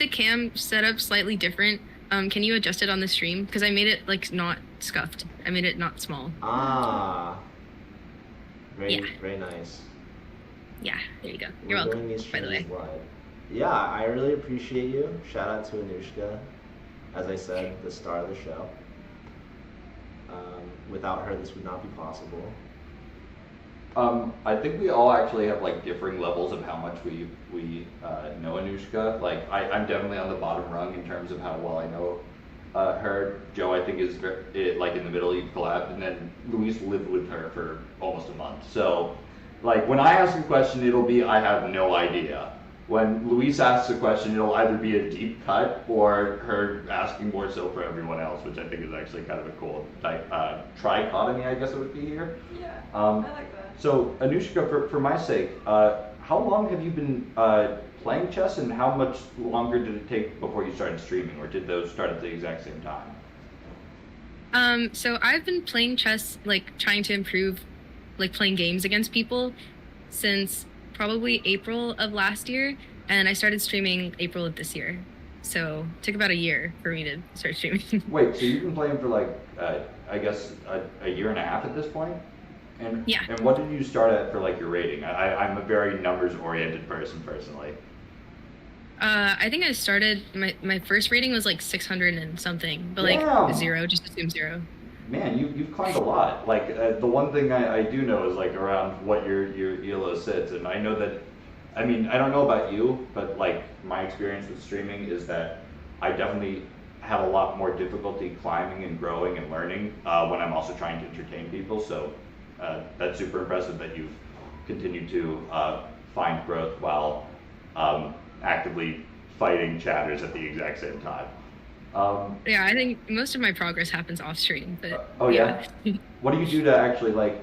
the cam setup slightly different. Can you adjust it on the stream? Because I made it like not scuffed. I made it not small. Ah, Yeah. very nice. Yeah. There you go. We're You're doing welcome. these By the streams way. live. Yeah, I really appreciate you. Shout out to Anushka, as I said, the star of the show. Without her, this would not be possible. I think we all actually have like differing levels of how much we know Anushka. Like I'm definitely on the bottom rung in terms of how well I know her. Joe, I think, is like in the middle. He collabed, and then Luis lived with her for almost a month. So, like when I ask a question, it'll be I have no idea. When Luis asks a question, it'll either be a deep cut or her asking more so for everyone else, which I think is actually kind of a cool trichotomy, I guess it would be here. Yeah, I like that. So, Anushka, for my sake, how long have you been playing chess, and how much longer did it take before you started streaming, or did those start at the exact same time? So I've been playing chess, like trying to improve, like playing games against people since probably April of last year, and I started streaming April of this year. So it took about a year for me to start streaming. Wait, so you've been playing for like, I guess, a year and a half at this point? And, Yeah. And what did you start at for like your rating? I'm a very numbers-oriented person personally. I think I started, my first rating was like 600 and something, but like Damn. zero, just assume zero. Man, you've climbed a lot. Like the one thing I do know is like around what your ELO sits, and I know that. I mean, I don't know about you, but like my experience with streaming is that I definitely have a lot more difficulty climbing and growing and learning when I'm also trying to entertain people. So that's super impressive that you've continued to find growth while actively fighting chatters at the exact same time. Yeah, I think most of my progress happens off stream, but Oh yeah. What do you do to actually like?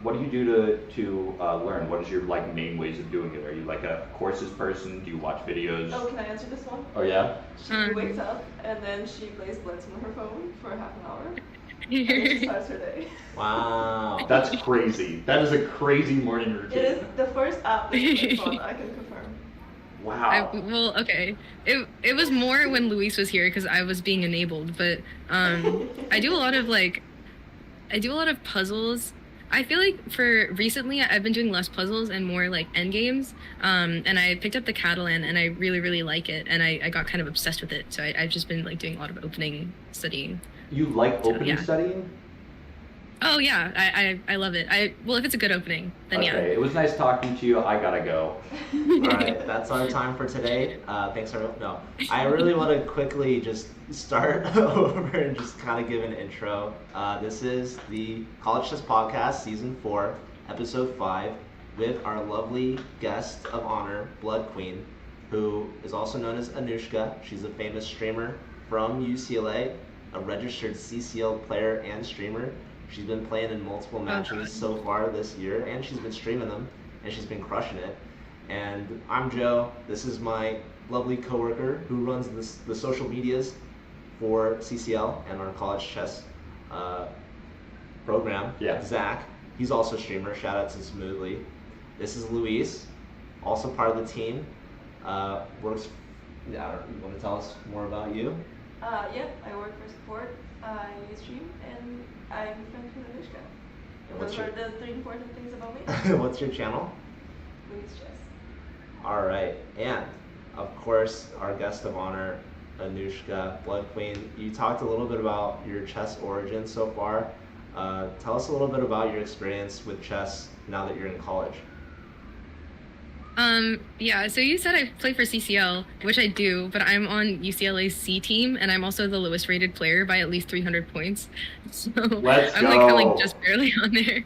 What do you do to learn? What is your like main ways of doing it? Are you like a courses person? Do you watch videos? Oh, can I answer this one? Oh yeah. She wakes up and then she plays Bloodqueen on her phone for half an hour. And then she starts her day. Wow. That's crazy. That is a crazy morning routine. It is the first app that's really fun, I can confirm. Wow. Well, okay. It was more when Luis was here because I was being enabled, but I do a lot of puzzles. I feel like for recently I've been doing less puzzles and more like end games. And I picked up the Catalan and I really, really like it, and I got kind of obsessed with it. So I've just been like doing a lot of opening studying. You like opening yeah. studying? Oh yeah, I love it. Well, if it's a good opening, then yeah. Okay, it was nice talking to you. I gotta go. All right, that's our time for today. Thanks, everyone. No, I really want to quickly just start over and just kind of give an intro. This is the College Chess Podcast, Season 4, Episode 5, with our lovely guest of honor, Bloodqueen, who is also known as Anushka. She's a famous streamer from UCLA, a registered CCL player and streamer. She's been playing in multiple matches so far this year, and she's been streaming them, and she's been crushing it. And I'm Joe. This is my lovely coworker who runs the social medias for CCL and our college chess program. Yeah. Zach. He's also a streamer. Shout out to Smoothly. This is Luis, also part of the team. Works. Yeah, you want to tell us more about you? Yeah, I work for support, I stream, and I'm friends with Anushka. What's Those are the 3 important things about me. What's your channel? Louise Chess. All right, and of course, our guest of honor, Anushka, Bloodqueen. You talked a little bit about your chess origin so far. Tell us a little bit about your experience with chess now that you're in college. Yeah, so you said I play for CCL, which I do, but I'm on UCLA's C team, and I'm also the lowest rated player by at least 300 points. So Let's I'm go. like kind of like just barely on there.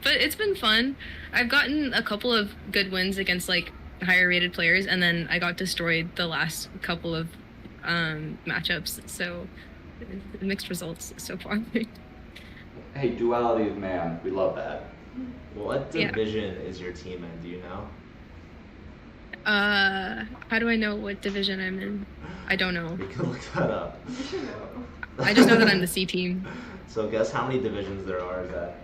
But it's been fun. I've gotten a couple of good wins against like higher rated players, and then I got destroyed the last couple of matchups. So mixed results so far. Hey, duality of man. We love that. What Yeah. division is your team in? Do you know? How do I know what division I'm in? I don't know. We can look that up. You should know. I just know that I'm the C team. So guess how many divisions there are, Zach?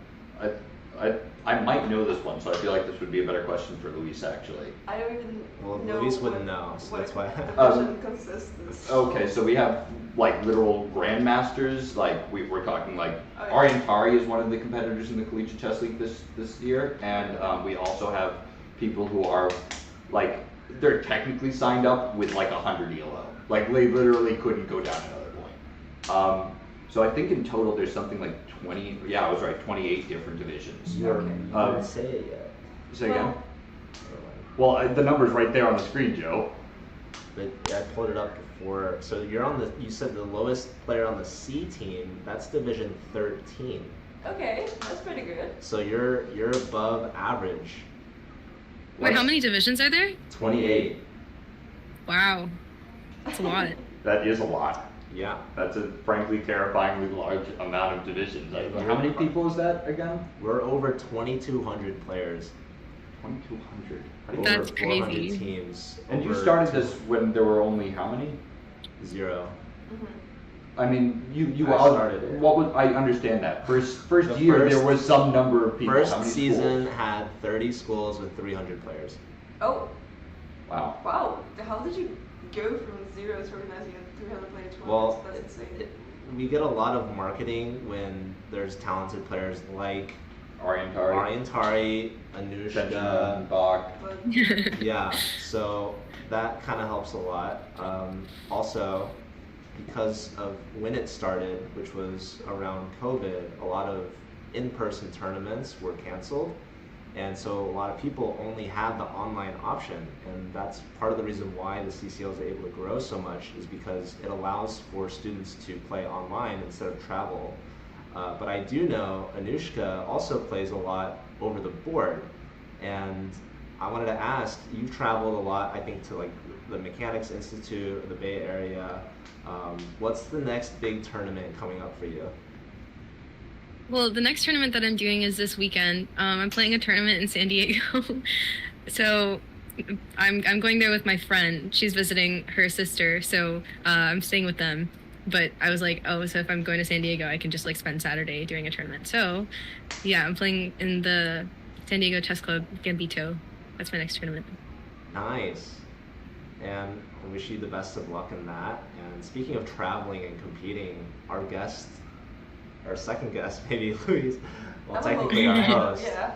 I might know this one, so I feel like this would be a better question for Luis actually. I don't even Well, know Luis wouldn't know, so what that's why. division consists. Okay, so we have like literal grandmasters. Like we're talking like Oh, yeah. Ariantari is one of the competitors in the Collegiate Chess League this year, and we also have people who are like they're technically signed up with like 100 ELO. Like they literally couldn't go down another point. So I think in total there's something like 20. Yeah, I was right. 28 different divisions. You Okay. didn't say it yet. Say again. Well, Well, the number's right there on the screen, Joe. But I pulled it up before. So you're on the. You said the lowest player on the C team. That's Division 13. okay, that's pretty good. So you're above average. Wait, how many divisions are there? 28. Wow, that's a lot. That is a lot. Yeah. That's a frankly terrifyingly large amount of divisions. How many people is that again? We're over 2,200 players. 2,200. Over That's 400 crazy. teams. And you over started this when there were only how many? 0. Mhm. I mean, you I all started it. What was I understand that first The year first- there was some number of people. How First many season schools? had 30 schools with 300 players. Oh, Wow. wow. How did you go from 0 to organizing a 300 player tournament? Well, That's insane. We get a lot of marketing when there's talented players like Ariantari, Ariantari, Anushka. Benjamin, Bach. But Yeah, so that kind of helps a lot. Also, because of when it started, which was around COVID, a lot of in-person tournaments were canceled. And so a lot of people only had the online option. And that's part of the reason why the CCL is able to grow so much, is because it allows for students to play online instead of travel. But I do know Anushka also plays a lot over the board. And I wanted to ask, you've traveled a lot, I think, to like the Mechanics Institute or the Bay Area. What's the next big tournament coming up for you? Well, the next tournament that I'm doing is this weekend. I'm playing a tournament in San Diego. So I'm going there with my friend. She's visiting her sister, so I'm staying with them. But I was like, oh, so if I'm going to San Diego, I can just like spend Saturday doing a tournament. So yeah, I'm playing in the San Diego Chess Club Gambito. That's my next tournament. Nice. And I wish you the best of luck in that. And speaking of traveling and competing, our guest, our second guest, maybe Louise, well, I'm a technically our host, Yeah.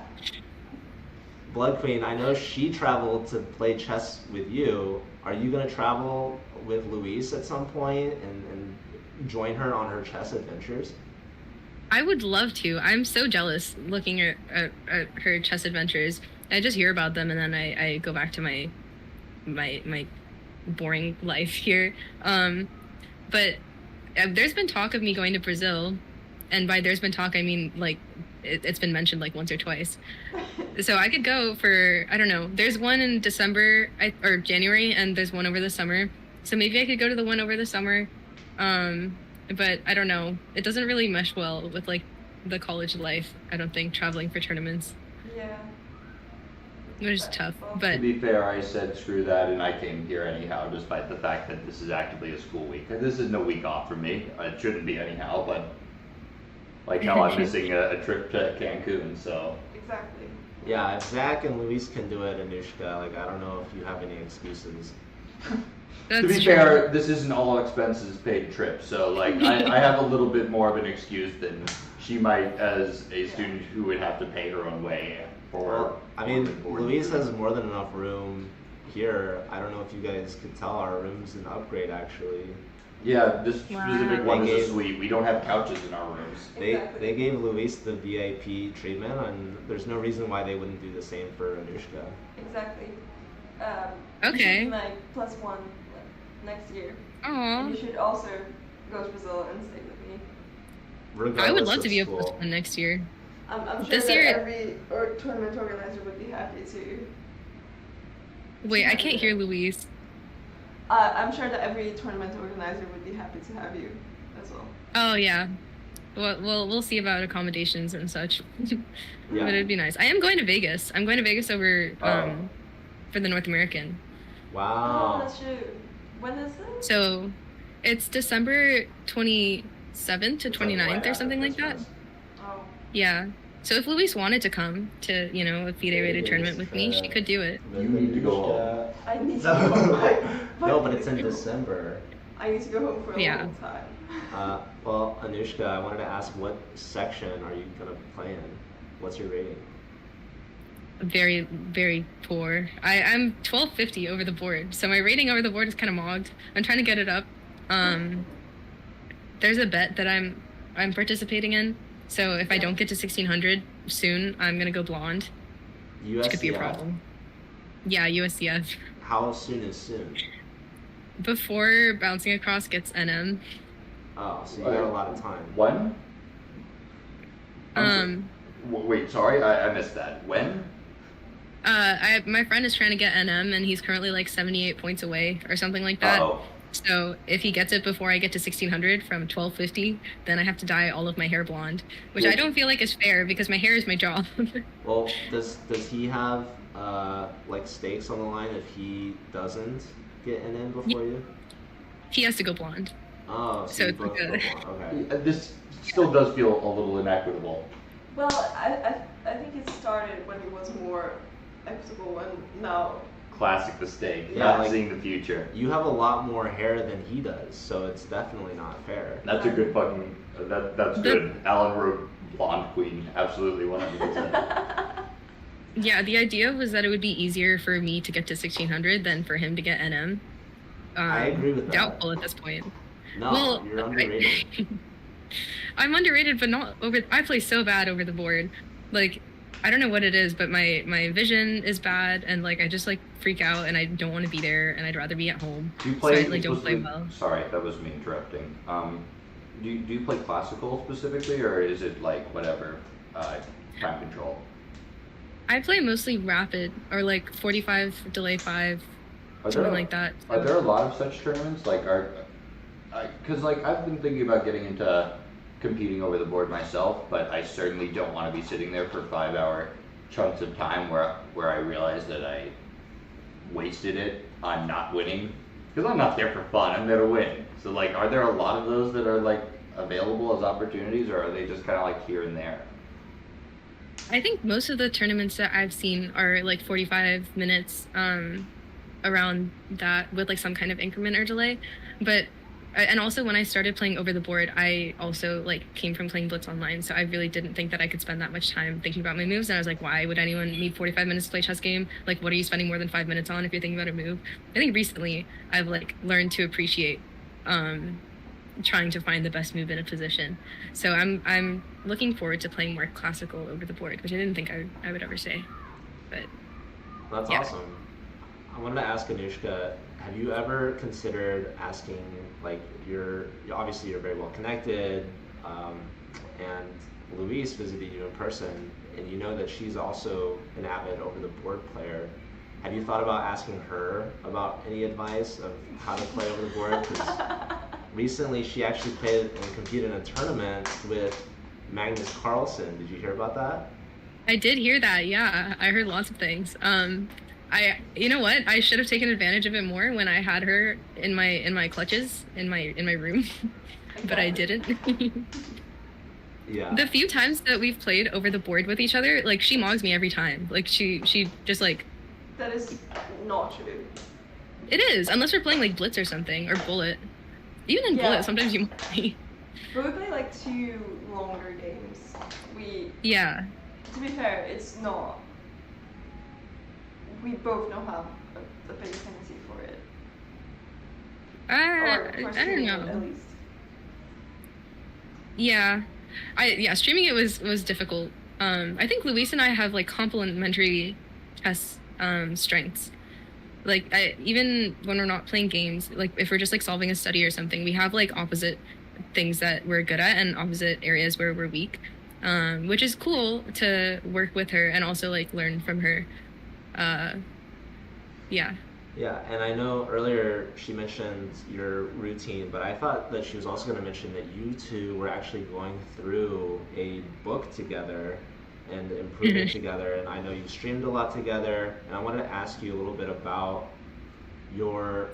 Bloodqueen, I know she traveled to play chess with you. Are you going to travel with Louise at some point and join her on her chess adventures? I would love to. I'm so jealous looking at her chess adventures. I just hear about them and then I go back to my boring life here. But there's been talk of me going to Brazil, and by there's been talk I mean like it's been mentioned like once or twice. So I could go for, I don't know. There's one in December or January, and there's one over the summer. So maybe I could go to the one over the summer. But I don't know. It doesn't really mesh well with like the college life. I don't think traveling for tournaments, Yeah. which is tough. To But be fair, I said screw that, and I came here anyhow, despite the fact that this is actively a school week. This is no week off for me. It shouldn't be anyhow, but like how I'm missing a trip to Cancun, so. Exactly. Yeah, if Zach and Luis can do it, Anushka, like I don't know if you have any excuses. that's To be true. fair, this is an all expenses paid trip, so like I have a little bit more of an excuse than she might as a student who would have to pay her own way for. Well, I mean, board Louise and food. has more than enough room here. I don't know if you guys could tell, our room's an upgrade actually. Yeah, this Wow. specific one They is a gave- suite. We don't have couches in our rooms. They Exactly. gave Luis the VIP treatment, and there's no reason why they wouldn't do the same for Anushka. Exactly. Okay. You should be like +1 like, next year. Aw. And you should also go to Brazil and stay with me. Regardless I would love of to be a school. plus one next year. I'm sure This that year- every tournament organizer would be happy to. Wait, I can't hear Louise. I'm sure that every tournament organizer would be happy to have you as well. Oh yeah. Well, we'll see about accommodations and such. Yeah. But it'd be nice. I am going to Vegas. I'm going to Vegas over Oh. for the North American. Oh, Wow. that's true. When is it? So it's December 27th to It's like 29th right or after something like that. Christmas. Oh. Yeah. So if Luis wanted to come to, a FIDE rated tournament with me, she could do it. You need to go home. I need to go home. No, but it's in December. I need to go home for a Yeah. long time. Well, Anushka, I wanted to ask, what section are you gonna play in? What's your rating? Very, very poor. I'm 1250 over the board, so my rating over the board is kind of mogged. I'm trying to get it up. There's a bet that I'm participating in, so if I don't get to 1600 soon, I'm gonna go blonde, which could be a USCF? problem. Yeah, USCF. How soon is soon? Before bouncing across gets NM. Oh, so you got a lot of time. When? Um, Wait, sorry, I missed that. When? my friend is trying to get NM, and he's currently like 78 points away or something like that. Oh. So if he gets it before I get to 1600 from 1250, then I have to dye all of my hair blonde, which I don't feel like is fair because my hair is my job. Well, does he have like stakes on the line if he doesn't get an in before you? He has to go blonde. Oh, So you it's both good. go on. Okay. This still does feel a little inequitable. Well, I think it started when it was more equitable, and now Classic mistake. Yeah, Not like- seeing the future. You have a lot more hair than he does, so it's definitely not fair. That's a good fucking. That's The- good. Alan wrote Blonde Queen. Absolutely 100%. Yeah, the idea was that it would be easier for me to get to 1600 than for him to get NM. I agree with that. Doubtful at this point. No, Well, you're underrated. I'm underrated, but not over. I play so bad over the board. Like, I don't know what it is, but my vision is bad, and like I just like freak out, and I don't want to be there, and I'd rather be at home. Do you play? So I like don't play explicitly- well. Sorry, that was me interrupting. Do you play classical specifically, or is it like whatever, time control? I play mostly rapid or like 45 delay 5, Are something there, like that. Are there a lot of such tournaments? Like, because like I've been thinking about getting into competing over the board myself, but I certainly don't want to be sitting there for 5-hour chunks of time where I realize that I wasted it on not winning. Because I'm not there for fun. I'm there to win. So like, are there a lot of those that are like available as opportunities, or are they just kind of like here and there? I think most of the tournaments that I've seen are like 45 minutes around that with like some kind of increment or delay. But and also when I started playing over the board, I also like came from playing Blitz online, so I really didn't think that I could spend that much time thinking about my moves. And I was like, why would anyone need 45 minutes to play a chess game? Like, what are you spending more than 5 minutes on if you're thinking about a move? I think recently I've like learned to appreciate trying to find the best move in a position. So I'm looking forward to playing more classical over the board, which I didn't think I would ever say. But That's yeah. awesome. I wanted to ask Anushka, have you ever considered asking, like, obviously you're very well connected, and Louise visited you in person, and you know that she's also an avid over the board player. Have you thought about asking her about any advice of how to play over the board? Because recently she actually played and competed in a tournament with Magnus Carlsen. Did you hear about that? I did hear that. Yeah, I heard lots of things. You know what? I should have taken advantage of it more when I had her in my clutches in my room, but I didn't. Yeah. The few times that we've played over the board with each other, like she mogs me every time. Like she just like That is not true. it is unless we're playing like Blitz or something or Bullet. Even in Yeah. Bullet, sometimes you mog me. But we play like 2 longer games. Yeah. To be fair, it's not. We both know have a big tendency for it. Or for I don't streaming know. at least. Yeah, streaming it was difficult. I think Luis and I have like complementary chess strengths. Like even when we're not playing games, like if we're just like solving a study or something, we have like opposite things that we're good at and opposite areas where we're weak, which is cool to work with her and also like learn from her. Yeah. Yeah, and I know earlier she mentioned your routine, but I thought that she was also going to mention that you two were actually going through a book together and improving together, and I know you streamed a lot together, and I wanted to ask you a little bit about your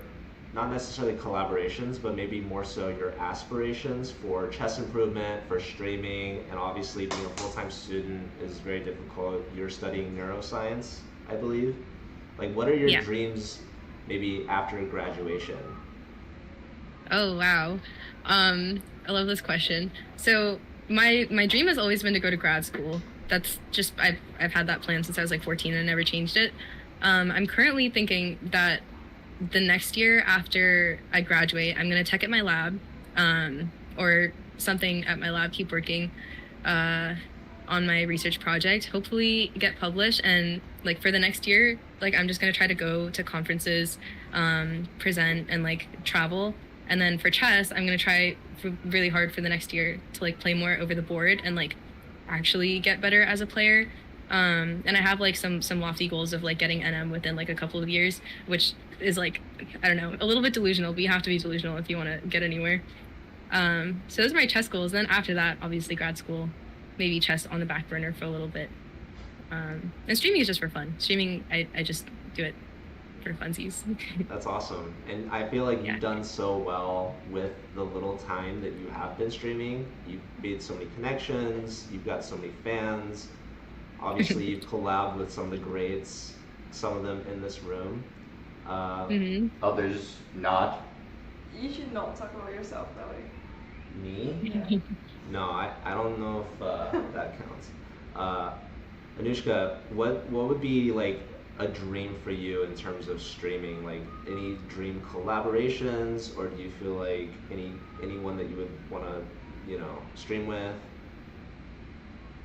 not necessarily collaborations, but maybe more so your aspirations for chess improvement, for streaming, and obviously being a full-time student is very difficult. You're studying neuroscience, I believe. Like, what are your Yeah. dreams maybe after graduation? Oh wow. I love this question. So my dream has always been to go to grad school. That's just I've had that plan since I was like 14 and I never changed it. I'm currently thinking that the next year after I graduate, I'm gonna tech at my lab, or something at my lab, keep working on my research project, hopefully get published. And like for the next year, like I'm just gonna try to go to conferences, present and like travel. And then for chess, I'm gonna try really hard for the next year to like play more over the board and like actually get better as a player. And I have like some lofty goals of like getting NM within like a couple of years, which is like, I don't know, a little bit delusional, but you have to be delusional if you want to get anywhere. So those are my chess goals. Then after that, obviously grad school, maybe chess on the back burner for a little bit. And streaming is just for fun. Streaming, I just do it for funsies. That's awesome. And I feel like Yeah. you've done so well with the little time that you have been streaming. You've made so many connections, you've got so many fans. Obviously, you've collabed with some of the greats, some of them in this room. hmm Others not. You should not talk about yourself that way. Me? Yeah. No, I don't know if that counts. Anushka, what would be like a dream for you in terms of streaming? Like any dream collaborations, or do you feel like anyone that you would want to, stream with?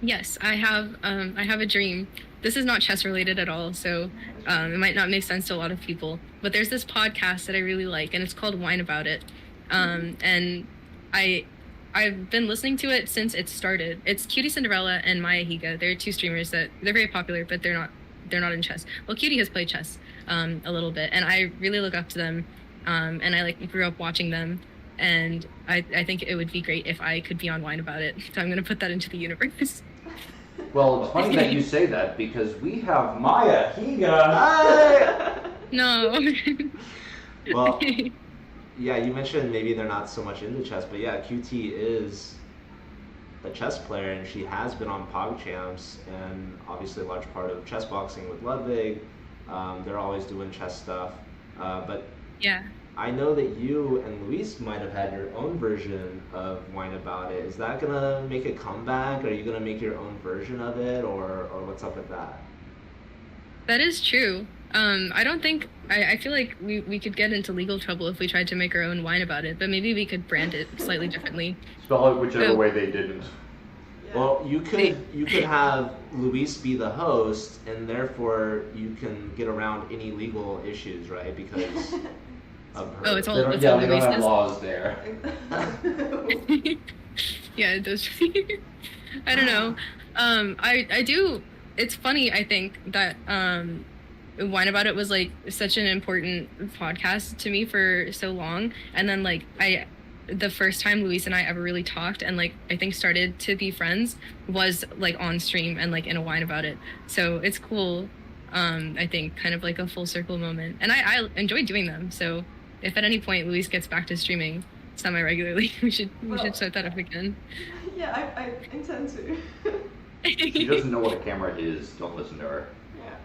Yes, I have a dream. This is not chess related at all, so it might not make sense to a lot of people. But there's this podcast that I really like, and it's called Wine About It. And I've been listening to it since it started. It's Cutie Cinderella and Maya Higa. They're two streamers that they're very popular, but they're not in chess. Well, Cutie has played chess a little bit, and I really look up to them. And I like grew up watching them, and I think it would be great if I could be on Wine About It. So I'm gonna put that into the universe. Well, it's funny that you say that because we have Maya Higa. Hi! No. Well, yeah, you mentioned maybe they're not so much into chess, but yeah, QT is a chess player, and she has been on PogChamps, and obviously a large part of chess boxing with Ludwig. They're always doing chess stuff, but Yeah. I know that you and Luis might have had your own version of Wine About It. Is that gonna make a comeback? Are you gonna make your own version of it, or what's up with that? That is true. I don't think I feel like we could get into legal trouble if we tried to make our own wine about it, but maybe we could brand it slightly differently. Spell it whichever Oh. way they didn't. Yeah. Well, you could have Luis be the host, and therefore you can get around any legal issues, right? Because of her. Oh, it's all- They don't, It's yeah, all they don't have Luis's. laws there. Yeah, it does. I don't know. I do. It's funny. I think that Wine About It was like such an important podcast to me for so long, and then like the first time Luis and I ever really talked and like I think started to be friends was like on stream and like in a Wine About It. So it's cool. I think kind of like a full circle moment, and I enjoy doing them. So if at any point Luis gets back to streaming semi-regularly, we should start that up again. Yeah, I intend to. She doesn't know what a camera is. Don't listen to her. Yeah.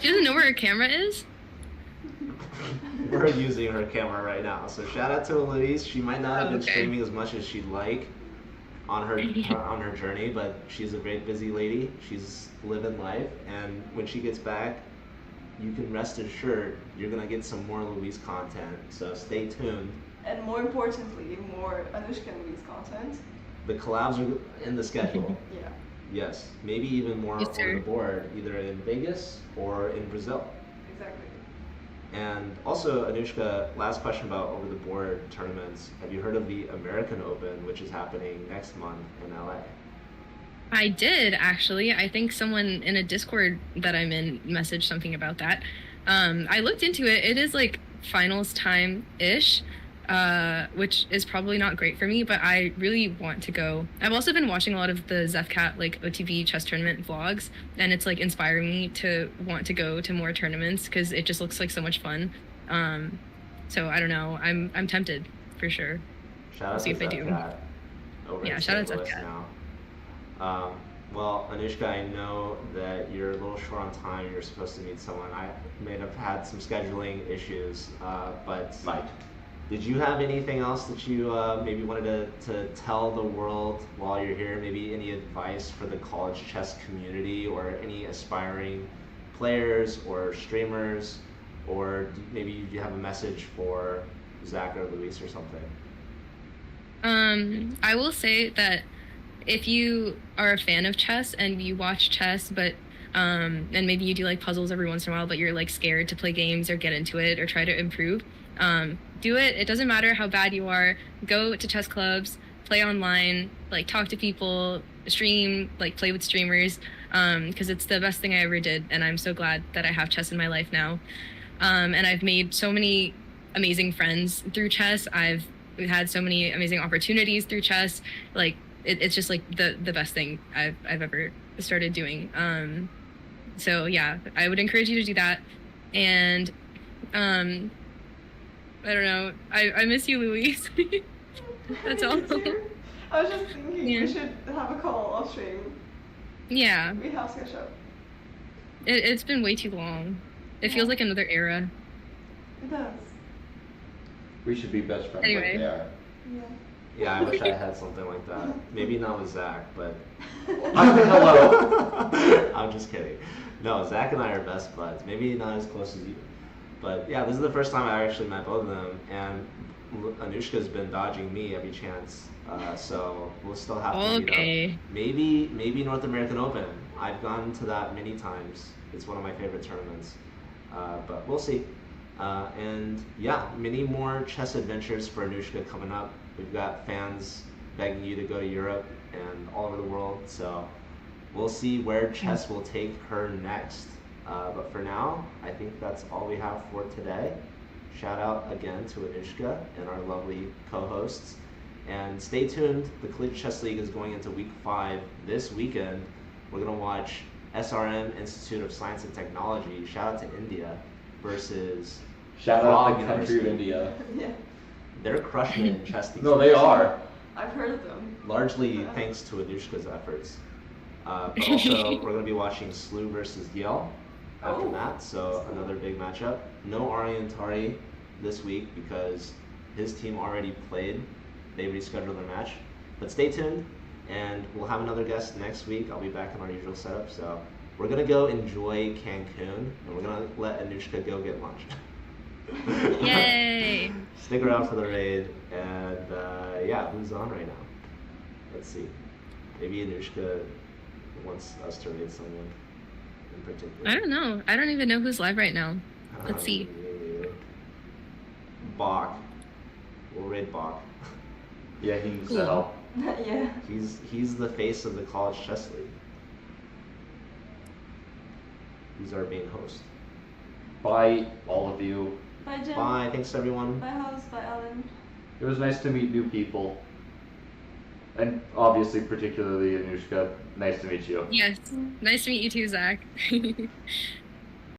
She doesn't know where her camera is. We're using her camera right now, so shout out to Luis. She might not have been Okay. streaming as much as she'd like on her journey, but she's a very busy lady. She's living life, and when she gets back, you can rest assured you're gonna get some more Luis content. So stay tuned. And more importantly, more Anushka and Louise content. The collabs are in the schedule. Yeah. Yes, maybe even more Yes, on sir. the board, either in Vegas or in Brazil. Exactly. And also, Anushka, last question about over the board tournaments. Have you heard of the American Open, which is happening next month in LA? I did actually. I think someone in a Discord that I'm in messaged something about that. I looked into it. It is like finals time ish, which is probably not great for me, but I really want to go. I've also been watching a lot of the Zefcat like OTB chess tournament vlogs, and it's like inspiring me to want to go to more tournaments because it just looks like so much fun. So I don't know. I'm tempted for sure. Shout We'll out see to if I do. Zepcat over Yeah, in shout out St. to Louis Zepcat. now. Well, Anushka, I know that you're a little short on time. You're supposed to meet someone. I may have had some scheduling issues, but Might. did you have anything else that you maybe wanted to tell the world while you're here? Maybe any advice for the college chess community or any aspiring players or streamers? Or maybe you have a message for Zach or Luis or something? I will say that if you are a fan of chess and you watch chess, but and maybe you do like puzzles every once in a while, but you're like scared to play games or get into it or try to improve, do it. It doesn't matter how bad you are. Go to chess clubs, play online, like talk to people, stream, like play with streamers, because it's the best thing I ever did, and I'm so glad that I have chess in my life now. And I've made so many amazing friends through chess. I've had so many amazing opportunities through chess. Like it's just like the best thing I've ever started doing. So yeah, I would encourage you to do that. And I don't know. I miss you, Louise. That's all. Me too. I was just thinking Yeah. we should have a call off stream. Yeah, We have to catch up. it's been way too long. It feels like another era. It does. We should be best friends Anyway. like they are. Yeah. Yeah, I wish I had something like that. Maybe not with Zach, but Hello. I'm just kidding. No, Zach and I are best buds. Maybe not as close as you. But yeah, this is the first time I actually met both of them, and Anushka's been dodging me every chance. So we'll still have to meet Okay. up. Maybe North American Open. I've gone to that many times. It's one of my favorite tournaments. But we'll see. And yeah, many more chess adventures for Anushka coming up. We've got fans begging you to go to Europe and all over the world. So we'll see where chess will take her next. But for now, I think that's all we have for today. Shout out again to Anushka and our lovely co-hosts. And stay tuned. The Collegiate Chess League is going into week 5 this weekend. We're going to watch SRM, Institute of Science and Technology, shout out to India, versus Shout out Prague the country of University. India. Yeah. They're crushing it in chess these No, days. they are. I've heard of them. Largely thanks to Anushka's efforts. But also, we're going to be watching SLU versus Yale after Oh. that, so another big matchup. No Aryan Tari this week because his team already played. They rescheduled their match. But stay tuned, and we'll have another guest next week. I'll be back in our usual setup. So we're going to go enjoy Cancun, and we're going to let Anushka go get lunch. Yay! Stick around for the raid, and yeah, who's on right now? Let's see. Maybe Anushka wants us to raid someone in particular. I don't know. I don't even know who's live right now. Let's see. Bach. We'll raid Bach. Yeah, he needs Cool. to help. Yeah. He's the face of the College Chess League. He's our main host. Bye, all of you. Bye, Jen. Bye. Thanks everyone. Bye, House. Bye, Alan. It was nice to meet new people. And obviously, particularly Anushka, nice to meet you. Yes. Nice to meet you too, Zach.